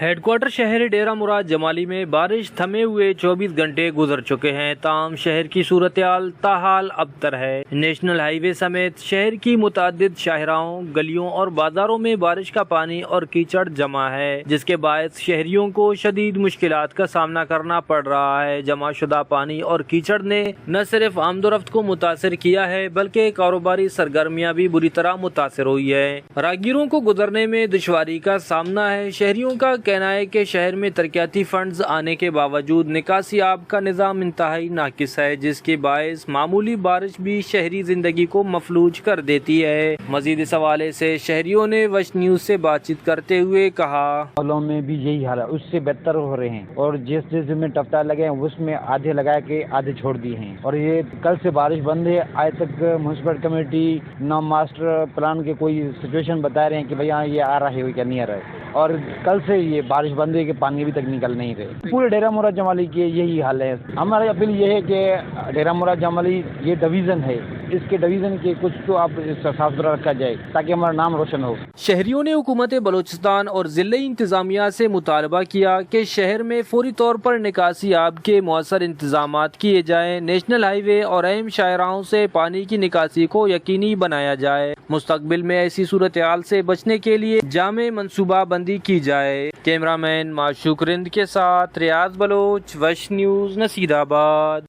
Head quarter شہر ڈیرہ مراد جمالی میں بارش تھمے ہوئے 24 گھنٹے گزر چکے ہیں، تاہم شہر کی صورتحال تاحال ابتر ہے۔ نیشنل ہائی وے سمیت شہر کی متعدد شاہراہوں، گلیوں اور بازاروں میں بارش کا پانی اور کیچڑ جمع ہے، جس کے باعث شہریوں کو شدید مشکلات کا سامنا کرنا پڑ رہا ہے۔ جمع شدہ پانی اور کیچڑ نے نہ صرف آمد و رفت کو متاثر کیا ہے بلکہ کاروباری سرگرمیاں بھی بری طرح متاثر ہوئی ہے۔ راہگیروں کو گزرنے میں دشواری کا سامنا ہے۔ شہریوں کا کہنا ہے کہ شہر میں ترقیاتی فنڈز آنے کے باوجود نکاسی آب کا نظام انتہائی ناقص ہے، جس کے باعث معمولی بارش بھی شہری زندگی کو مفلوج کر دیتی ہے۔ مزید اس حوالے سے شہریوں نے وش نیوز سے بات چیت کرتے ہوئے کہا، محلوں میں بھی یہی حال ہے، اس سے بہتر ہو رہے ہیں، اور جس میں ٹفٹا لگے ہیں اس میں آدھے لگا کے آدھے چھوڑ دیے ہیں، اور یہ کل سے بارش بند ہے۔ آج تک میونسپل کمیٹی نہ ماسٹر پلان کے کوئی سچویشن بتا رہے ہیں کہ بھئی ہاں یہ آ رہا ہے یا نہیں آ رہا ہے، اور کل سے یہ بارش بند ہے کہ پانی ابھی تک نکل نہیں رہے۔ پورے ڈیرہ مراد جمالی کے یہی حال ہے۔ ہماری اپیل یہ ہے کہ ڈیرہ مراد جمالی یہ ڈویژن ہے، اس کے ڈویژن کے کچھ تو آپ صاف ستھرا رکھا جائے تاکہ ہمارا نام روشن ہو۔ شہریوں نے حکومت بلوچستان اور ضلعی انتظامیہ سے مطالبہ کیا کہ شہر میں فوری طور پر نکاسی آب کے مؤثر انتظامات کیے جائیں، نیشنل ہائی وے اور اہم شاہراہوں سے پانی کی نکاسی کو یقینی بنایا جائے، مستقبل میں ایسی صورتحال سے بچنے کے لیے جامع منصوبہ بندی کی جائے۔ کیمرہ مین معشوق رند کے ساتھ ریاض بلوچ، وش نیوز، نصیر آباد۔